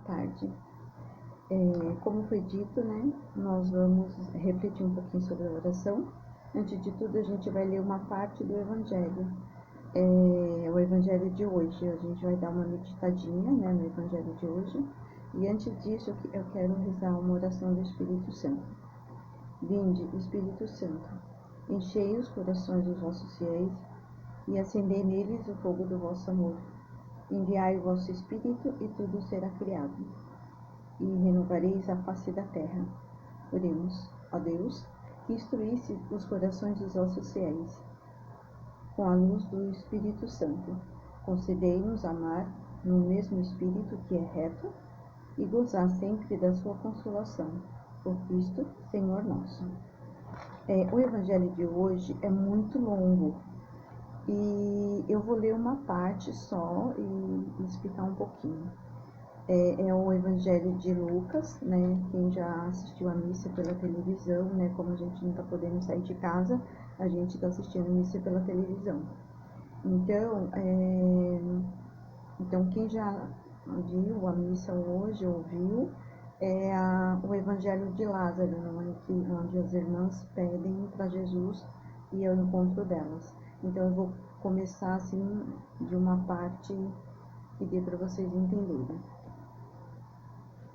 tarde. Como foi dito, né, nós vamos refletir um pouquinho sobre a oração. Antes de tudo, a gente vai ler uma parte do Evangelho. O Evangelho de hoje, a gente vai dar uma meditadinha, né, no Evangelho de hoje. E antes disso, eu quero rezar uma oração do Espírito Santo. Vinde, Espírito Santo, enchei os corações dos vossos fiéis e acendei neles o fogo do vosso amor. Enviai o vosso Espírito e tudo será criado, e renovareis a face da terra. Oremos, ó Deus, que instruísse os corações dos vossos fiéis, com a luz do Espírito Santo. Concedei-nos amar no mesmo Espírito que é reto e gozar sempre da sua consolação. Por Cristo, Senhor nosso. O Evangelho de hoje é muito longo e eu vou ler uma parte só e explicar um pouquinho. É o Evangelho de Lucas, né? Quem já assistiu a missa pela televisão, né? Como a gente não está podendo sair de casa, a gente está assistindo a missa pela televisão. Então quem já viu a missa hoje, ouviu, o Evangelho de Lázaro, onde as irmãs pedem para Jesus ir ao encontro delas. Então eu vou começar assim de uma parte que dê para vocês entenderem.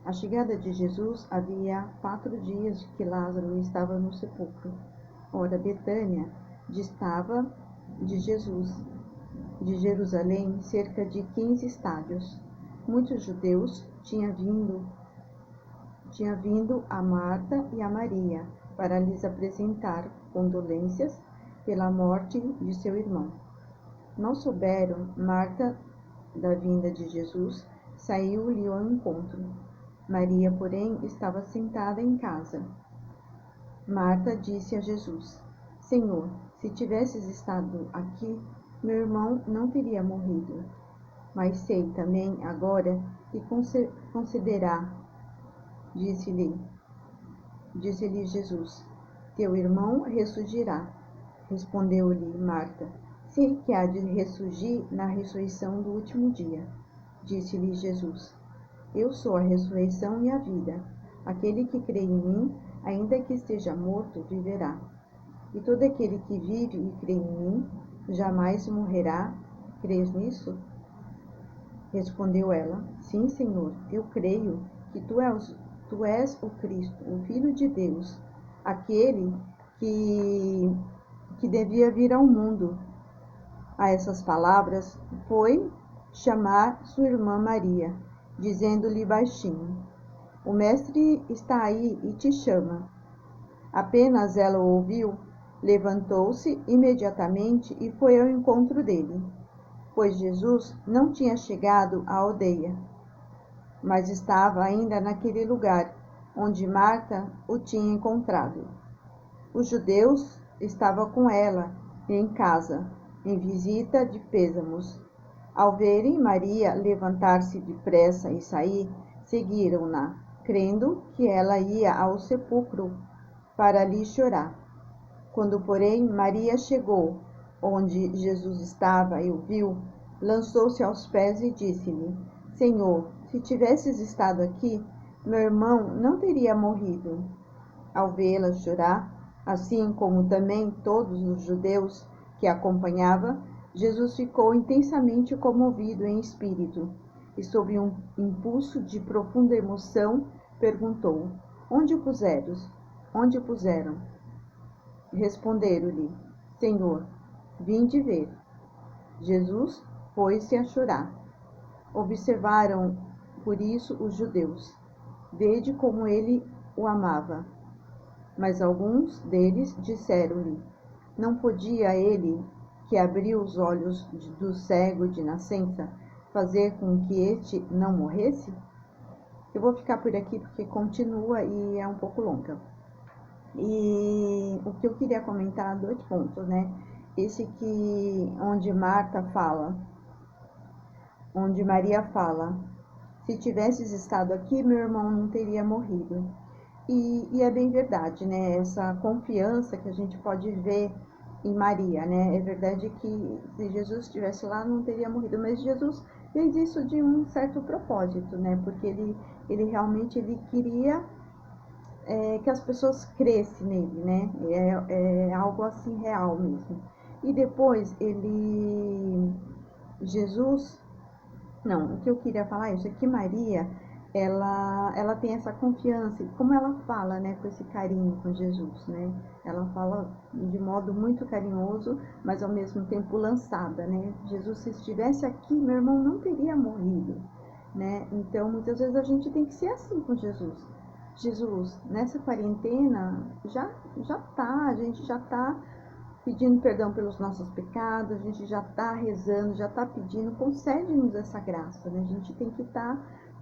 A chegada de Jesus havia 4 dias que Lázaro estava no sepulcro. Ora, Betânia distava de Jerusalém, cerca de 15 estádios. Muitos judeus tinham vindo a Marta e a Maria para lhes apresentar condolências pela morte de seu irmão. Não souberam Marta da vinda de Jesus, saiu-lhe ao encontro. Maria, porém, estava sentada em casa. Marta disse a Jesus: Senhor, se tivesses estado aqui, meu irmão não teria morrido. Mas sei também agora que concederá. Disse-lhe Jesus: Teu irmão ressurgirá. Respondeu-lhe Marta: Sei que há de ressurgir na ressurreição do último dia. Disse-lhe Jesus: Eu sou a ressurreição e a vida. Aquele que crê em mim, ainda que esteja morto, viverá. E todo aquele que vive e crê em mim, jamais morrerá. Crês nisso? Respondeu ela: Sim, Senhor, eu creio que tu és o Cristo, o Filho de Deus, aquele que devia vir ao mundo. A essas palavras, foi chamar sua irmã Maria, dizendo-lhe baixinho: O mestre está aí e te chama. Apenas ela o ouviu, levantou-se imediatamente e foi ao encontro dele, pois Jesus não tinha chegado à aldeia, mas estava ainda naquele lugar onde Marta o tinha encontrado. Os judeus estavam com ela em casa, em visita de pêsamos. Ao verem Maria levantar-se depressa e sair, seguiram-na, crendo que ela ia ao sepulcro para ali chorar. Quando, porém, Maria chegou onde Jesus estava e o viu, lançou-se aos pés e disse-lhe: Senhor, se tivesses estado aqui, meu irmão não teria morrido. Ao vê-la chorar, assim como também todos os judeus que a acompanhavam, Jesus ficou intensamente comovido em espírito e, sob um impulso de profunda emoção, perguntou: Onde o puseram? Responderam-lhe: Senhor, vinde ver. Jesus pôs-se a chorar. Observaram por isso os judeus. Vede como ele o amava. Mas alguns deles disseram-lhe: Não podia ele, que abriu os olhos do cego de nascença, fazer com que este não morresse? Eu vou ficar por aqui porque continua e é um pouco longa. E o que eu queria comentar, 2 pontos, né? Esse que, onde Maria fala: Se tivesses estado aqui, meu irmão não teria morrido. E é bem verdade, né? Essa confiança que a gente pode ver em Maria, né? É verdade que se Jesus estivesse lá, não teria morrido, mas Jesus fez isso de um certo propósito, né? Porque ele realmente ele queria que as pessoas crescem nele, né? É algo assim real mesmo. E depois Jesus, não, o que eu queria falar é isso, é que Maria, ela tem essa confiança, e como ela fala, né, com esse carinho com Jesus, né? Ela fala de modo muito carinhoso, mas ao mesmo tempo lançada, né? Jesus, se estivesse aqui, meu irmão não teria morrido, né? Então, muitas vezes a gente tem que ser assim com Jesus. Jesus, nessa quarentena, a gente já tá pedindo perdão pelos nossos pecados, a gente já está rezando, já está pedindo, concede-nos essa graça, né? A gente tem que estar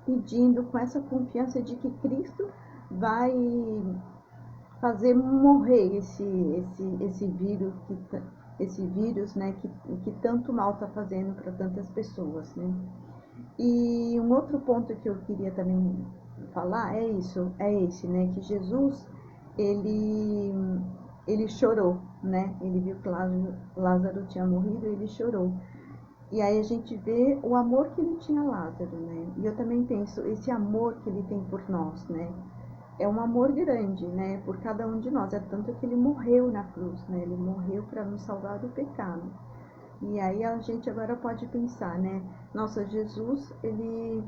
pedindo com essa confiança de que Cristo vai fazer morrer esse vírus, né, que tanto mal está fazendo para tantas pessoas, né? E um outro ponto que eu queria também falar é esse, né, que Jesus, ele, ele chorou, né, ele viu que Lázaro tinha morrido e ele chorou. E aí a gente vê o amor que ele tinha a Lázaro, né, e eu também penso, esse amor que ele tem por nós, né, é um amor grande, né, por cada um de nós, é tanto que ele morreu na cruz, né, ele morreu para nos salvar do pecado. E aí a gente agora pode pensar, né? Nossa, Jesus, ele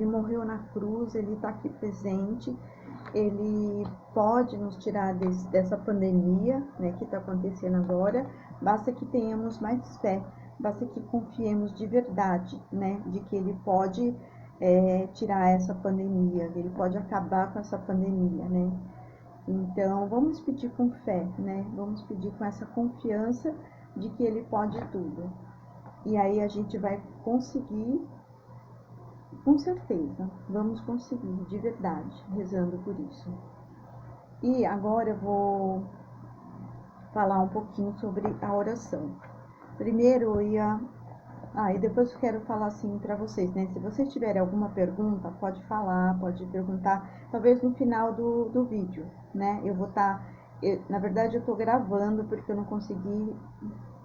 morreu na cruz, ele está aqui presente, ele pode nos tirar dessa pandemia, né, que está acontecendo agora. Basta que tenhamos mais fé, basta que confiemos de verdade, né, de que ele pode tirar essa pandemia, ele pode acabar com essa pandemia, né? Então, vamos pedir com fé, né? Vamos pedir com essa confiança de que ele pode tudo. E aí a gente vai conseguir, com certeza, vamos conseguir, de verdade, rezando por isso. E agora eu vou falar um pouquinho sobre a oração. Primeiro eu ia... e depois eu quero falar assim para vocês, né? Se vocês tiverem alguma pergunta, pode falar, pode perguntar, talvez no final do vídeo, né? Eu vou estar... na verdade, eu estou gravando porque eu não consegui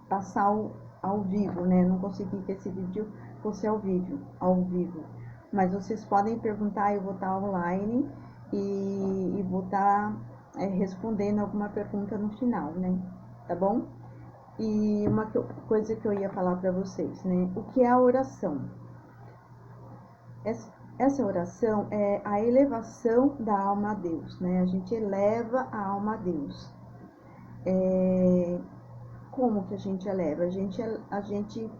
passar ao vivo, né? Não consegui que esse vídeo fosse ao vivo. Mas vocês podem perguntar, eu vou estar online e vou estar respondendo alguma pergunta no final, né? Tá bom? E uma coisa que eu ia falar para vocês, né? O que é a oração? Essa oração é a elevação da alma a Deus, né? A gente eleva a alma a Deus. Como que a gente eleva? A gente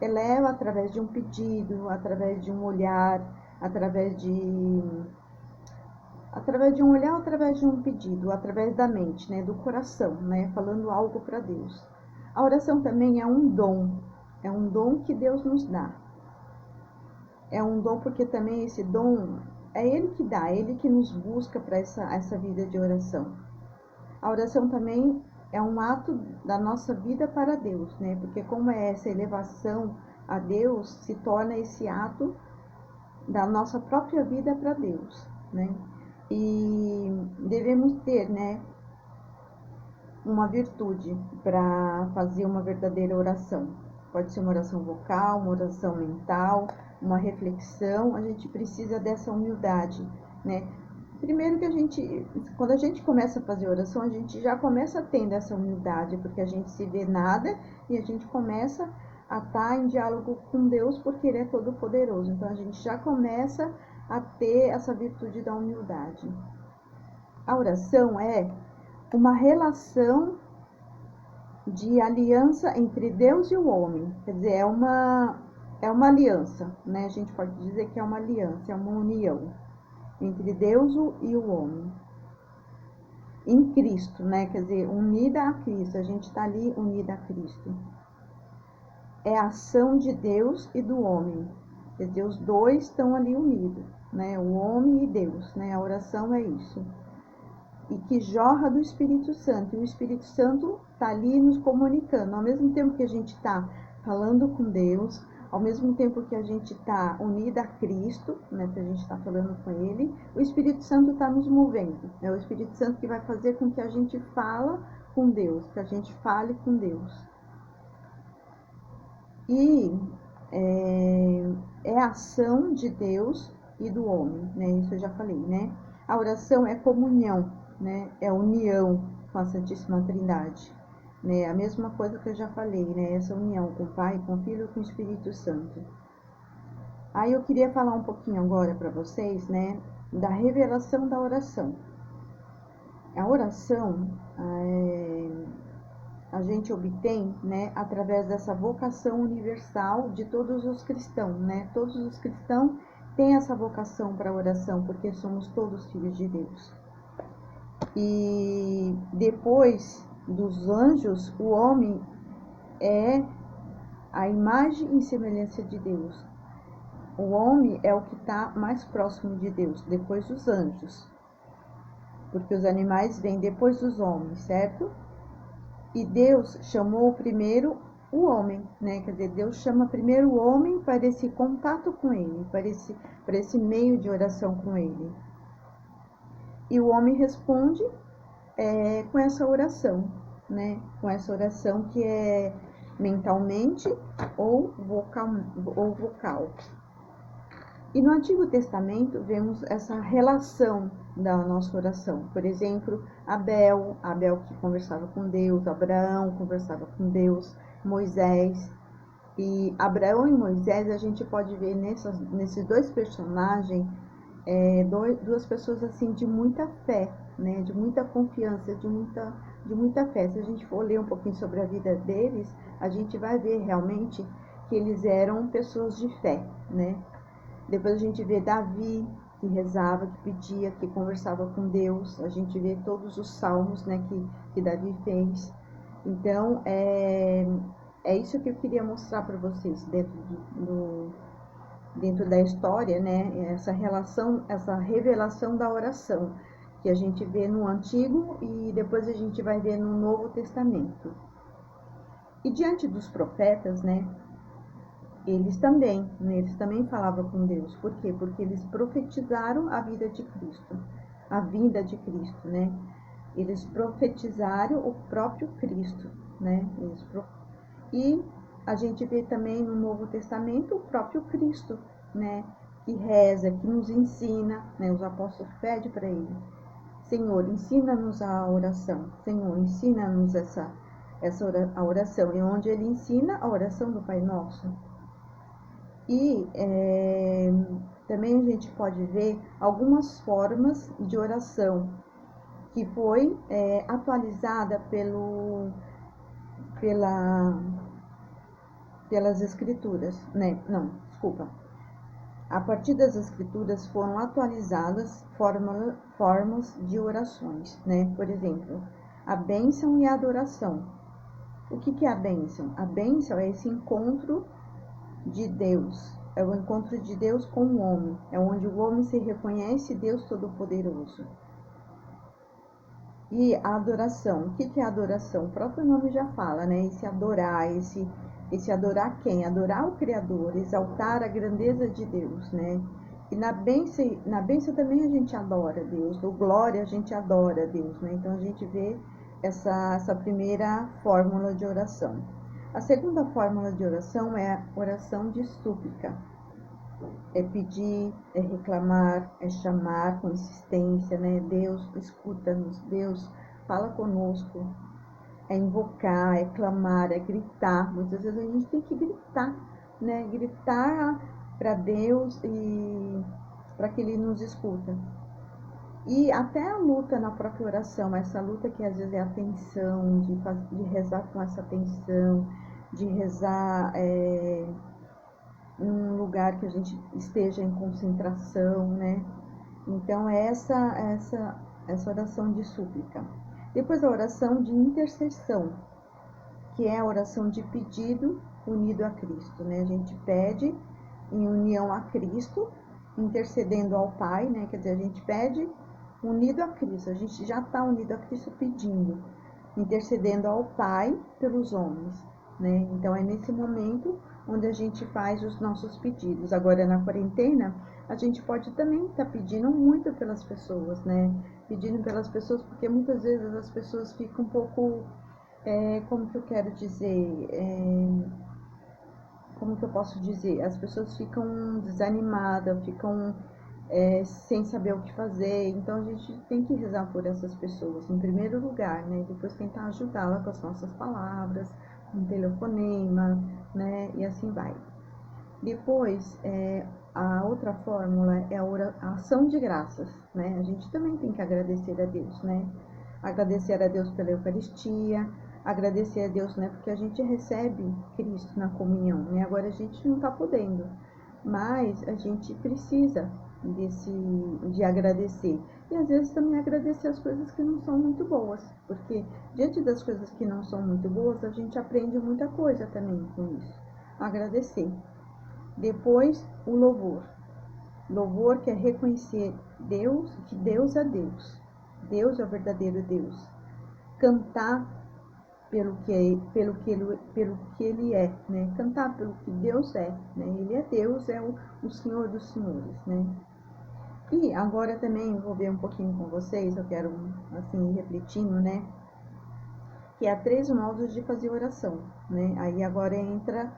eleva através de um pedido, através de um olhar, através de um olhar, através de um pedido, através da mente, né, do coração, né, falando algo para Deus. A oração também é um dom que Deus nos dá. É um dom porque também esse dom é Ele que dá, é Ele que nos busca para essa vida de oração. A oração também é um ato da nossa vida para Deus, né? Porque como é essa elevação a Deus, se torna esse ato da nossa própria vida para Deus, né? E devemos ter, né, uma virtude para fazer uma verdadeira oração. Pode ser uma oração vocal, uma oração mental, uma reflexão. A gente precisa dessa humildade, né? Primeiro que quando a gente começa a fazer oração, a gente já começa tendo essa humildade, porque a gente se vê nada e a gente começa a estar em diálogo com Deus, porque Ele é todo poderoso. Então a gente já começa a ter essa virtude da humildade. A oração é uma relação de aliança entre Deus e o homem. Quer dizer, é uma aliança, né? A gente pode dizer que é uma aliança, é uma união entre Deus e o homem. Em Cristo, né? Quer dizer, unida a Cristo, a gente está ali unida a Cristo. É a ação de Deus e do homem. Quer dizer, os dois estão ali unidos, né? O homem e Deus, né? A oração é isso. E que jorra do Espírito Santo. E o Espírito Santo está ali nos comunicando. Ao mesmo tempo que a gente está falando com Deus, ao mesmo tempo que a gente está unida a Cristo, né, que a gente está falando com Ele, o Espírito Santo está nos movendo. É o Espírito Santo que vai fazer com que a gente fale com Deus, que a gente fale com Deus. E é a ação de Deus e do homem, né? Isso eu já falei, né? A oração é comunhão, né? É união com a Santíssima Trindade, né? A mesma coisa que eu já falei, né? Essa união com o Pai, com o Filho e com o Espírito Santo. Aí eu queria falar um pouquinho agora para vocês, né? Da revelação da oração. A oração a gente obtém, né, através dessa vocação universal de todos os cristãos, né? Todos os cristãos têm essa vocação para a oração, porque somos todos filhos de Deus. E depois dos anjos, o homem é a imagem e semelhança de Deus. O homem é o que está mais próximo de Deus, depois dos anjos. Porque os animais vêm depois dos homens, certo? E Deus chamou primeiro o homem, né? Quer dizer, Deus chama primeiro o homem para esse contato com ele, para esse meio de oração com ele. E o homem responde com essa oração, né? Com essa oração que é mentalmente ou vocal. E no Antigo Testamento vemos essa relação da nossa oração. Por exemplo, Abel que conversava com Deus, Abraão conversava com Deus, Moisés. E Abraão e Moisés a gente pode ver nesses dois personagens duas pessoas assim de muita fé, né? De muita confiança, de muita fé. Se a gente for ler um pouquinho sobre a vida deles, a gente vai ver realmente que eles eram pessoas de fé, né? Depois a gente vê Davi, que rezava, que pedia, que conversava com Deus. A gente vê todos os salmos, né, que Davi fez. Então, é isso que eu queria mostrar para vocês dentro da história, né? Essa relação, essa revelação da oração, que a gente vê no Antigo e depois a gente vai ver no Novo Testamento. E diante dos profetas, né? Eles também falavam com Deus. Por quê? Porque eles profetizaram a vinda de Cristo, né? Eles profetizaram o próprio Cristo, né? E a gente vê também no Novo Testamento o próprio Cristo, né? Que reza, que nos ensina, né? Os apóstolos pedem para ele: Senhor, ensina-nos a oração. Senhor, ensina-nos a oração. E onde ele ensina a oração do Pai Nosso. E também a gente pode ver algumas formas de oração que foi atualizada pelas escrituras, né? Não, desculpa. A partir das escrituras foram atualizadas formas de orações, né? Por exemplo, a bênção e a adoração. O que é a bênção? A bênção é esse encontro de Deus, é o encontro de Deus com o homem, é onde o homem se reconhece Deus Todo-Poderoso. E a adoração, o que é a adoração? O próprio nome já fala, né? Esse adorar quem? Adorar o Criador, exaltar a grandeza de Deus, né? E na bênção também a gente adora Deus, no glória a gente adora Deus, né? Então a gente vê essa primeira fórmula de oração. A segunda fórmula de oração é a oração de súplica. É pedir, é reclamar, é chamar com insistência, né? Deus, escuta-nos, Deus, fala conosco. É invocar, é clamar, é gritar. Muitas vezes a gente tem que gritar, né? Gritar para Deus e para que Ele nos escuta. E até a luta na própria oração, essa luta que às vezes é a tensão, de rezar com essa tensão, de rezar num lugar que a gente esteja em concentração, né? Então é essa oração de súplica. Depois a oração de intercessão, que é a oração de pedido unido a Cristo, né? A gente pede em união a Cristo, intercedendo ao Pai, né? Quer dizer, a gente pede unido a Cristo, a gente já está unido a Cristo pedindo, intercedendo ao Pai pelos homens, né? Então é nesse momento onde a gente faz os nossos pedidos. Agora na quarentena, a gente pode também estar pedindo muito pelas pessoas, né? Pedindo pelas pessoas, porque muitas vezes as pessoas ficam um pouco, como que eu quero dizer, como que eu posso dizer? As pessoas ficam desanimadas, ficam sem saber o que fazer. Então a gente tem que rezar por essas pessoas, em primeiro lugar, né? Depois tentar ajudá-la com as nossas palavras, com um telefonema, né? E assim vai. Depois, a outra fórmula é a ação de graças, né? A gente também tem que agradecer a Deus, né? Agradecer a Deus pela Eucaristia, agradecer a Deus, né? Porque a gente recebe Cristo na comunhão, né? Agora a gente não está podendo, mas a gente precisa de agradecer. E às vezes também agradecer as coisas que não são muito boas, porque diante das coisas que não são muito boas, a gente aprende muita coisa também com isso. Agradecer. Depois, o louvor. Louvor que é reconhecer Deus, que Deus é Deus. Deus é o verdadeiro Deus. Cantar pelo que ele é, né? Cantar pelo que Deus é, né? Ele é Deus, é o Senhor dos Senhores, né? E agora também vou ver um pouquinho com vocês, eu quero assim ir refletindo, né? Que há 3 modos de fazer oração, né? Aí agora entra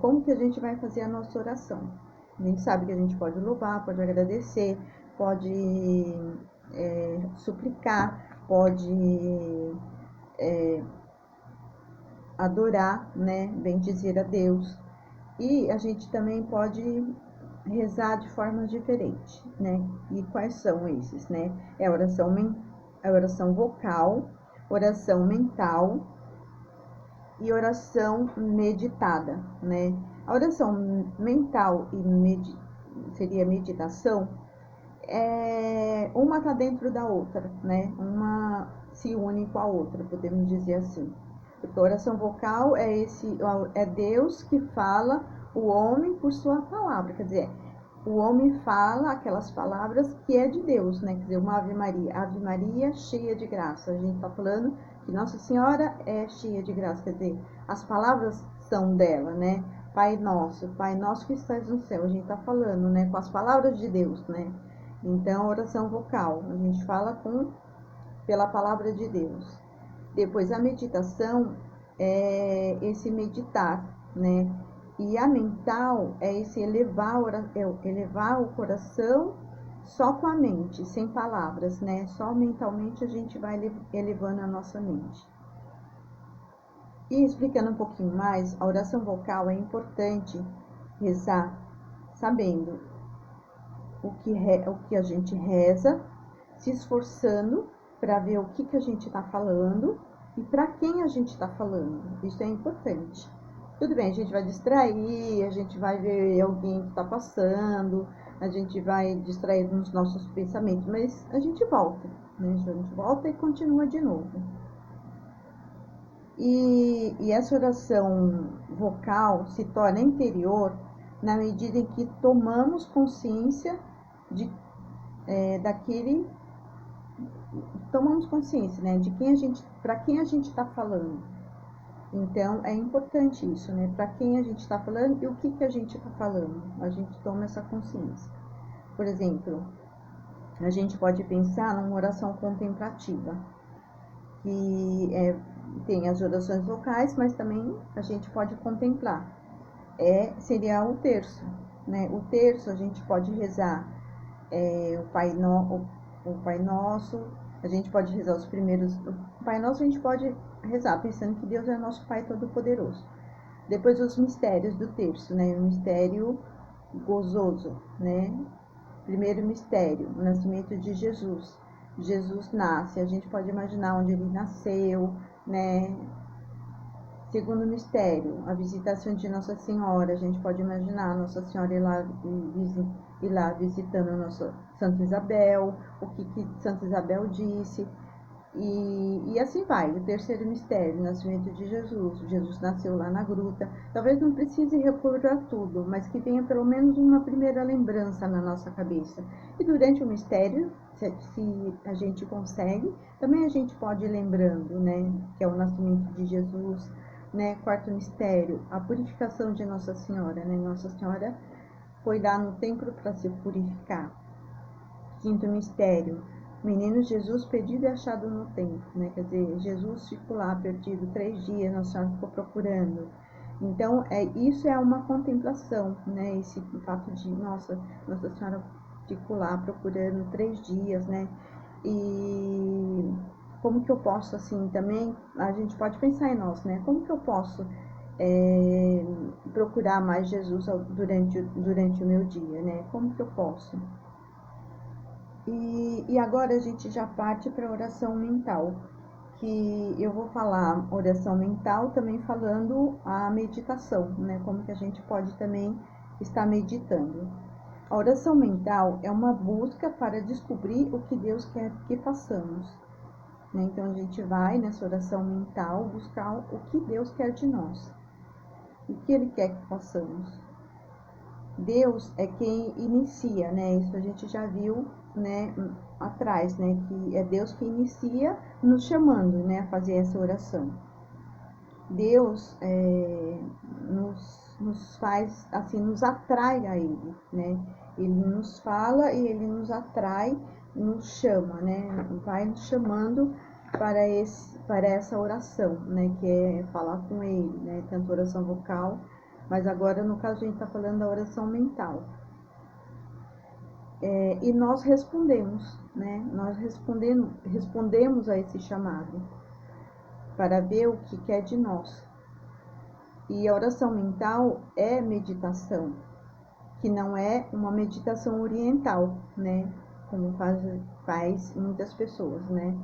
como que a gente vai fazer a nossa oração. A gente sabe que a gente pode louvar, pode agradecer, pode suplicar, pode adorar, né? Bendizer a Deus. E a gente também pode rezar de formas diferentes, né? E quais são esses, né? É a oração vocal, oração mental e oração meditada, né? A oração mental seria meditação, uma está dentro da outra, né? Uma se une com a outra, podemos dizer assim. Porque a oração vocal é Deus que fala o homem por sua palavra, quer dizer, o homem fala aquelas palavras que é de Deus, né? Quer dizer, uma Ave Maria cheia de graça. A gente está falando que Nossa Senhora é cheia de graça, quer dizer, as palavras são dela, né? Pai nosso que estás no céu. A gente está falando, né? Com as palavras de Deus, né? Então, oração vocal, a gente fala pela palavra de Deus. Depois, a meditação é esse meditar, né? E a mental é esse elevar o coração só com a mente, sem palavras, né? Só mentalmente a gente vai elevando a nossa mente. E explicando um pouquinho mais, a oração vocal é importante rezar sabendo o que a gente reza, se esforçando para ver o que a gente está falando e para quem a gente está falando. Isso é importante. Tudo bem, a gente vai distrair, a gente vai ver alguém que está passando, a gente vai distrair nos nossos pensamentos, mas a gente volta, né? A gente volta e continua de novo. E essa oração vocal se torna interior na medida em que tomamos consciência tomamos consciência, né, de para quem a gente está falando. Então é importante isso, né, para quem a gente está falando e o que a gente está falando. A gente toma essa consciência. Por exemplo, a gente pode pensar numa oração contemplativa, que tem as orações vocais, mas também a gente pode contemplar. Seria o terço, né? O terço a gente pode rezar o Pai Nosso, a gente pode rezar os primeiros. O Pai Nosso a gente pode rezar pensando que Deus é nosso Pai Todo-Poderoso. Depois os mistérios do terço, né? O mistério gozoso, né? Primeiro mistério, o nascimento de Jesus. Jesus nasce, a gente pode imaginar onde ele nasceu, né? Segundo mistério, a visitação de Nossa Senhora. A gente pode imaginar Nossa Senhora ir lá visitando a nossa Santa Isabel, o que Santa Isabel disse, e assim vai. O terceiro mistério, o nascimento de Jesus. Jesus nasceu lá na gruta. Talvez não precise recordar tudo, mas que tenha pelo menos uma primeira lembrança na nossa cabeça. E durante o mistério, se a gente consegue, também a gente pode ir lembrando, né, que é o nascimento de Jesus, né? Quarto mistério, a purificação de Nossa Senhora, né? Nossa Senhora foi lá no templo para se purificar. Quinto mistério, menino Jesus perdido e achado no templo, né? Quer dizer, Jesus ficou lá perdido 3 dias, Nossa Senhora ficou procurando. Então, isso é uma contemplação, né? Esse fato de, nossa Senhora ficou lá procurando 3 dias, né? E como que eu posso, assim, também, a gente pode pensar em nós, né? Como que eu posso procurar mais Jesus durante o meu dia, né? Como que eu posso? E agora a gente já parte para a oração mental, que eu vou falar oração mental também falando a meditação, né? Como que a gente pode também estar meditando. A oração mental é uma busca para descobrir o que Deus quer que façamos, né? Então a gente vai nessa oração mental buscar o que Deus quer de nós, o que Ele quer que façamos. Deus é quem inicia, né? Isso a gente já viu, né, atrás, né? Que é Deus que inicia nos chamando, né, a fazer essa oração. Deus nos faz, assim, nos atrai a Ele, né? Ele nos fala e Ele nos atrai, nos chama, né? Vai nos chamando para essa oração, né? Que é falar com Ele, né? Tanto oração vocal, mas agora, no caso, a gente está falando da oração mental. E nós respondemos, né? Nós respondemos a esse chamado para ver o que quer de nós. E a oração mental é meditação, que não é uma meditação oriental, né? Como faz muitas pessoas, né?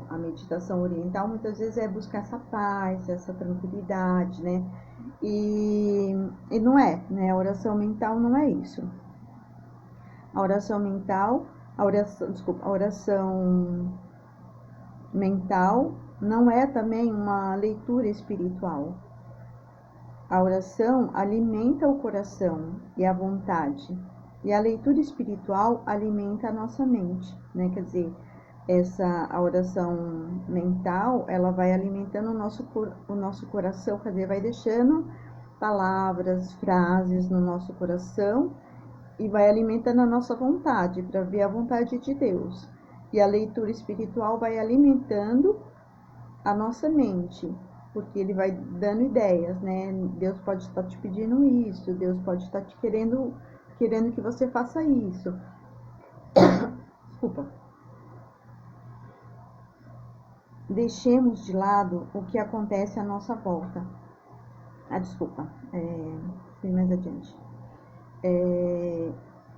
A meditação oriental muitas vezes é buscar essa paz, essa tranquilidade, né? E não é, né? A oração mental não é isso. A oração mental, a oração mental não é também uma leitura espiritual. A oração alimenta o coração e a vontade, e a leitura espiritual alimenta a nossa mente, né? Quer dizer, a oração mental, ela vai alimentando o nosso coração, quer dizer, vai deixando palavras, frases no nosso coração e vai alimentando a nossa vontade para ver a vontade de Deus. E a leitura espiritual vai alimentando a nossa mente, porque ele vai dando ideias, né? Deus pode estar te pedindo isso, Deus pode estar te querendo que você faça isso. Desculpa. Deixemos de lado o que acontece à nossa volta. Desculpa. Fui mais adiante.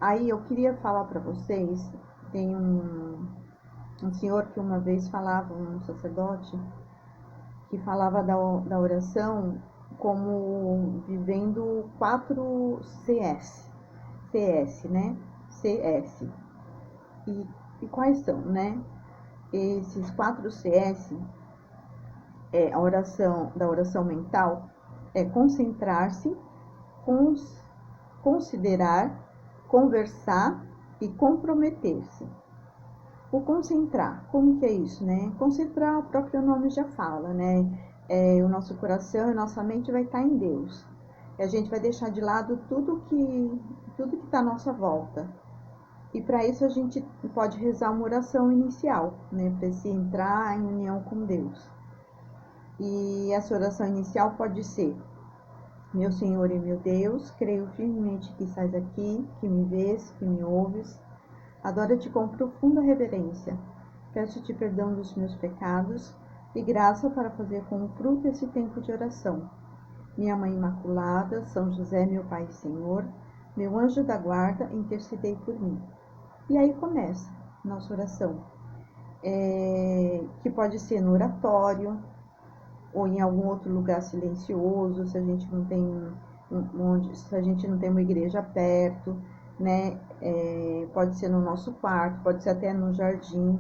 Aí eu queria falar para vocês, tem um senhor que uma vez falava, um sacerdote, que falava da oração como vivendo 4 CS, né? CS. E quais são, né? Esses 4 CS a oração mental é concentrar-se, considerar, conversar e comprometer-se. O concentrar, como que é isso, né? Concentrar, o próprio nome já fala, né? O nosso coração e nossa mente vai estar em Deus. E a gente vai deixar de lado tudo que está à nossa volta. E para isso a gente pode rezar uma oração inicial, né? Para se entrar em união com Deus. E essa oração inicial pode ser: meu Senhor e meu Deus, creio firmemente que estás aqui, que me vês, que me ouves. Adoro-te com profunda reverência. Peço-te perdão dos meus pecados e graça para fazer com fruto esse tempo de oração. Minha Mãe Imaculada, São José, meu Pai e Senhor, meu anjo da guarda, intercedei por mim. E aí começa nossa oração, que pode ser no oratório ou em algum outro lugar silencioso, se a gente não tem uma igreja perto, né? Pode ser no nosso quarto, pode ser até no jardim,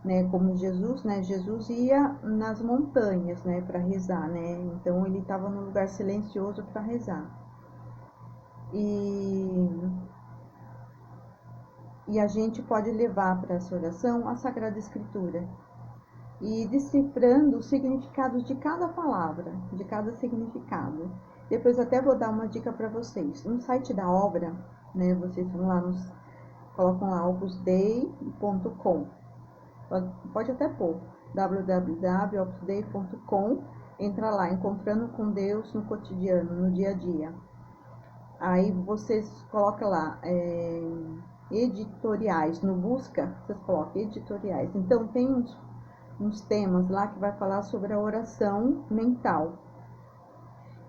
né? Como Jesus, né? Jesus ia nas montanhas, né? Para rezar, né? Então ele estava num lugar silencioso para rezar. E a gente pode levar para essa oração a Sagrada Escritura e decifrando os significados de cada palavra, de cada significado. Depois até vou dar uma dica para vocês. No site da obra, né, vocês vão lá, colocam lá opusdei.com. Pode até pôr www.opusdei.com. entra lá, Encontrando com Deus no Cotidiano, no Dia a Dia. Aí vocês colocam lá, editoriais, no busca, vocês colocam editoriais. Então tem uns temas lá que vai falar sobre a oração mental.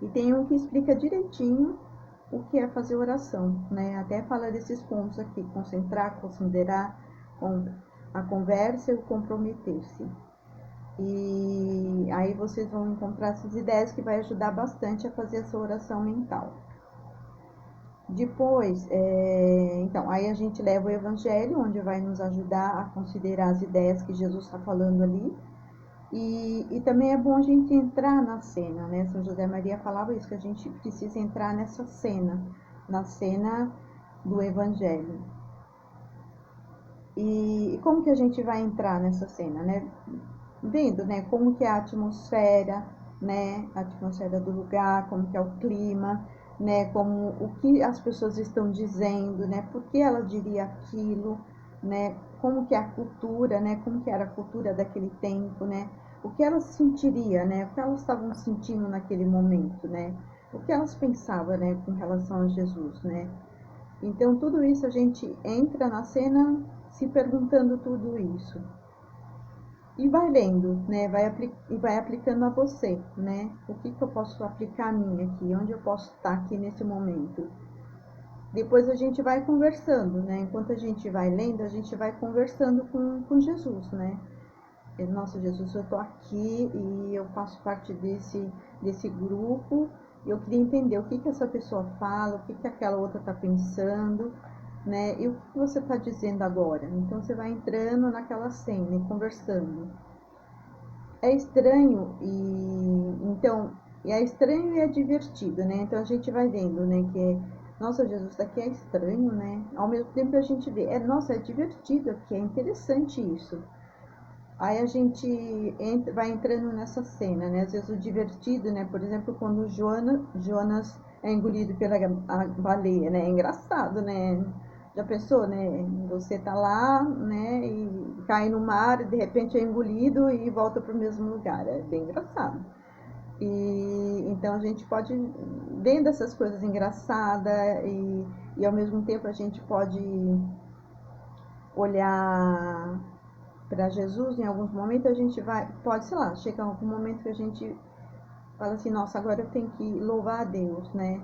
E tem um que explica direitinho o que é fazer oração, né? Até fala desses pontos aqui: concentrar, considerar, a conversa e o comprometer-se. E aí vocês vão encontrar essas ideias que vai ajudar bastante a fazer essa oração mental. Depois, então, aí a gente leva o Evangelho, onde vai nos ajudar a considerar as ideias que Jesus está falando ali. E também é bom a gente entrar na cena, né? São José Maria falava isso, que a gente precisa entrar nessa cena, na cena do Evangelho. E como que a gente vai entrar nessa cena, né? Vendo, né, como que é a atmosfera, né? A atmosfera do lugar, como que é o clima, né? Como o que as pessoas estão dizendo, né? Por que ela diria aquilo, né? Como que é a cultura, né? Como que era a cultura daquele tempo, né? O que elas sentiriam, né? O que elas estavam sentindo naquele momento, né? O que elas pensavam, né, com relação a Jesus, né? Então, tudo isso a gente entra na cena se perguntando tudo isso. E vai lendo, né? E vai aplicando a você, né? O que eu posso aplicar a mim aqui? Onde eu posso estar aqui nesse momento? Depois a gente vai conversando, né? Enquanto a gente vai lendo, a gente vai conversando com Jesus, né? Nossa, Jesus, eu estou aqui e eu faço parte desse grupo. Eu queria entender o que essa pessoa fala, o que aquela outra está pensando, né? E o que você está dizendo agora? Então você vai entrando naquela cena e conversando. É estranho é estranho e é divertido, né? Então a gente vai vendo, né, nossa, Jesus, daqui é estranho, né? Ao mesmo tempo a gente vê, nossa, é divertido aqui, é interessante isso. Aí a gente vai entrando nessa cena, né? Às vezes o divertido, né? Por exemplo, quando Jonas é engolido pela baleia, né? É engraçado, né? Já pensou, né? Você tá lá, né? E cai no mar, e de repente é engolido e volta para o mesmo lugar. É bem engraçado. E então a gente pode vendo essas coisas engraçadas e ao mesmo tempo a gente pode olhar para Jesus. Em alguns momentos a gente pode, sei lá, chegar algum momento que a gente fala assim, nossa, agora eu tenho que louvar a Deus, né?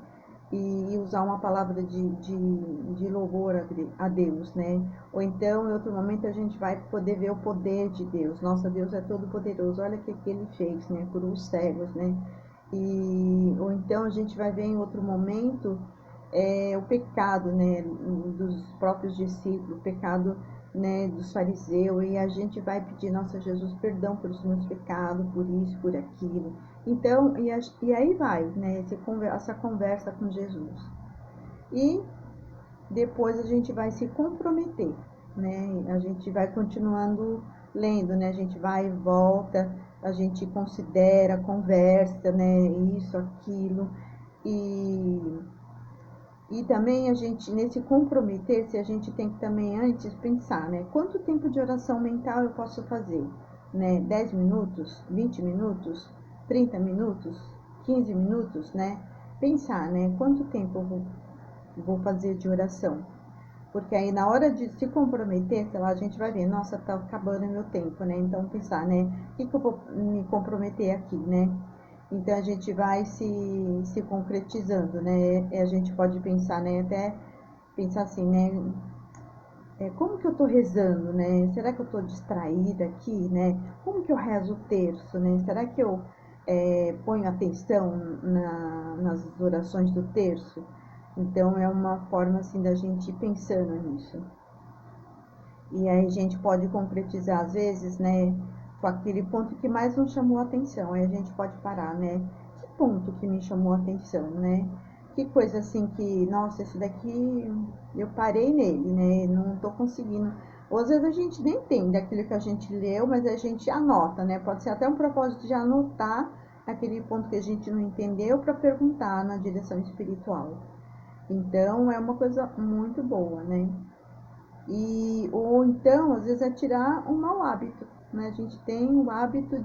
E usar uma palavra de louvor a Deus, né? Ou então, em outro momento, a gente vai poder ver o poder de Deus. Nossa, Deus é todo poderoso, olha o que ele fez, né? Curou os cegos, né? Ou então a gente vai ver em outro momento o pecado, né, dos próprios discípulos, o pecado, né, dos fariseus, e a gente vai pedir, nossa, Jesus, perdão pelos meus pecados, por isso, por aquilo. Então, e aí vai, né, essa conversa com Jesus. E depois a gente vai se comprometer, né, a gente vai continuando lendo, né, a gente vai e volta, a gente considera, conversa, né, isso, aquilo, e também a gente, nesse comprometer-se, a gente tem que também antes pensar, né? Quanto tempo de oração mental eu posso fazer? Né? 10 minutos? 20 minutos? 30 minutos? 15 minutos, né? Pensar, né? Quanto tempo eu vou fazer de oração? Porque aí na hora de se comprometer, sei lá, a gente vai ver, nossa, tá acabando o meu tempo, né? Então pensar, né? O que eu vou me comprometer aqui, né? Então a gente vai se concretizando, né? A gente pode pensar, né? Até pensar assim, né? Como que eu tô rezando, né? Será que eu tô distraída aqui, né? Como que eu rezo o terço, né? Será que eu ponho atenção nas orações do terço? Então é uma forma assim da gente ir pensando nisso. E aí a gente pode concretizar às vezes, né, com aquele ponto que mais nos chamou a atenção. Aí a gente pode parar, né? Que ponto que me chamou a atenção, né? Que coisa assim que, nossa, esse daqui eu parei nele, né? Não tô conseguindo. Ou às vezes a gente nem entende aquilo que a gente leu, mas a gente anota, né? Pode ser até um propósito de anotar aquele ponto que a gente não entendeu para perguntar na direção espiritual. Então é uma coisa muito boa, né? Ou então, às vezes, é tirar um mau hábito, né? A gente tem o hábito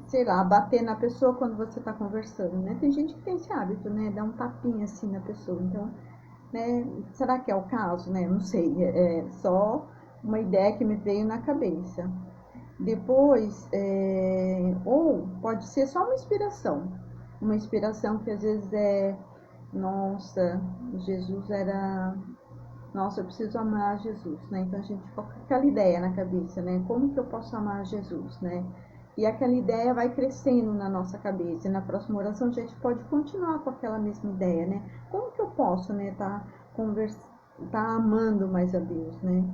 sei lá, bater na pessoa quando você está conversando, né? Tem gente que tem esse hábito, né? Dar um tapinha assim na pessoa. Então, né? Será que é o caso, né? Não sei. É só uma ideia que me veio na cabeça. Depois, ou pode ser só uma inspiração que às vezes nossa, Jesus era, nossa, eu preciso amar Jesus, né? Então a gente fica com aquela ideia na cabeça, né? Como que eu posso amar Jesus, né? E aquela ideia vai crescendo na nossa cabeça. E na próxima oração a gente pode continuar com aquela mesma ideia, né? Como que eu posso, né, tá amando mais a Deus, né?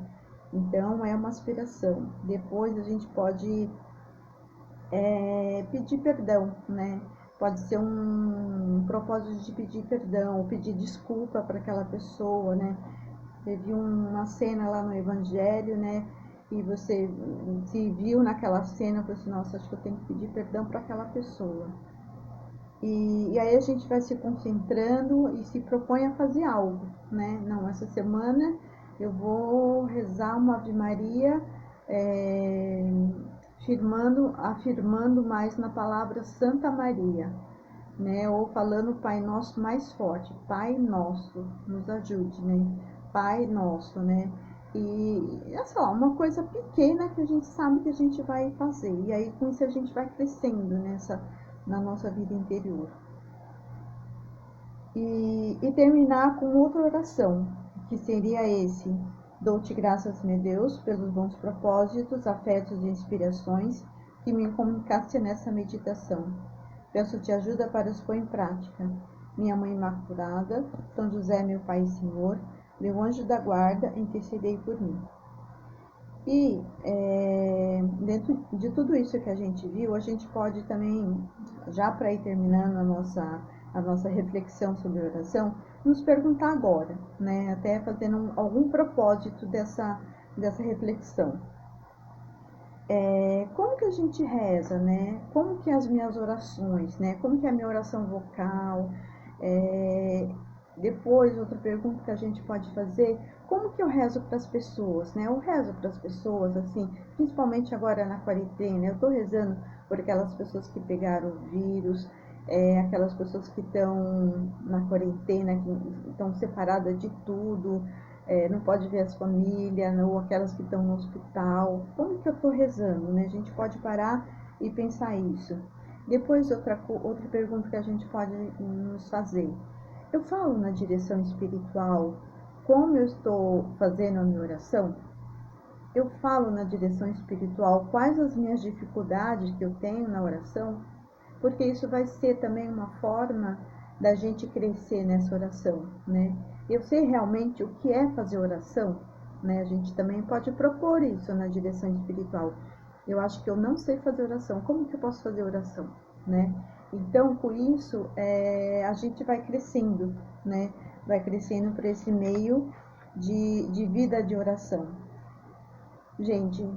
Então é uma aspiração. Depois a gente pode pedir perdão, né? Pode ser um propósito de pedir perdão, pedir desculpa para aquela pessoa, né? Teve uma cena lá no Evangelho, né? E você se viu naquela cena, falou assim, nossa, acho que eu tenho que pedir perdão para aquela pessoa. E aí a gente vai se concentrando e se propõe a fazer algo, né? Não, essa semana eu vou rezar uma Ave Maria, é, afirmando mais na palavra Santa Maria, né? Ou falando o Pai Nosso mais forte, Pai Nosso, nos ajude, né? Pai Nosso, né? E, sei lá, uma coisa pequena que a gente sabe que a gente vai fazer. E aí com isso a gente vai crescendo na nossa vida interior. E terminar com outra oração, que seria esse: dou-te graças, meu Deus, pelos bons propósitos, afetos e inspirações que me comunicaste nessa meditação. Peço-te ajuda para os pôr em prática. Minha Mãe Imaculada, São José, meu Pai e Senhor, meu anjo da guarda, intercedei por mim. E dentro de tudo isso que a gente viu, a gente pode também, já para ir terminando a nossa reflexão sobre oração, nos perguntar agora, né? Até fazendo algum propósito dessa reflexão. Como que a gente reza, né? Como que as minhas orações, né? Como que é a minha oração vocal? Depois, outra pergunta que a gente pode fazer: como que eu rezo para as pessoas, né? Eu rezo para as pessoas, assim, principalmente agora na quarentena, eu estou rezando por aquelas pessoas que pegaram o vírus, aquelas pessoas que estão na quarentena, que estão separadas de tudo, não pode ver as famílias, ou aquelas que estão no hospital. Como que eu estou rezando, né? A gente pode parar e pensar isso. Depois, outra pergunta que a gente pode nos fazer: eu falo na direção espiritual como eu estou fazendo a minha oração? Eu falo na direção espiritual quais as minhas dificuldades que eu tenho na oração? Porque isso vai ser também uma forma da gente crescer nessa oração, né? Eu sei realmente o que é fazer oração, né? A gente também pode propor isso na direção espiritual. Eu acho que eu não sei fazer oração, como que eu posso fazer oração, né? Então, com isso, a gente vai crescendo, né? Vai crescendo para esse meio de vida de oração. Gente,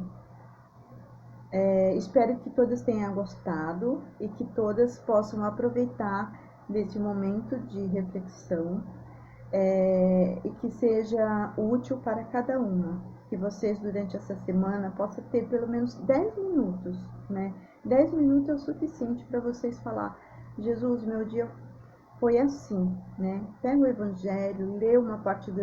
espero que todas tenham gostado e que todas possam aproveitar desse momento de reflexão, e que seja útil para cada uma. Que vocês, durante essa semana, possam ter pelo menos 10 minutos, né? 10 minutos é o suficiente para vocês falar: Jesus, meu dia foi assim, né? Pega o Evangelho, lê uma parte do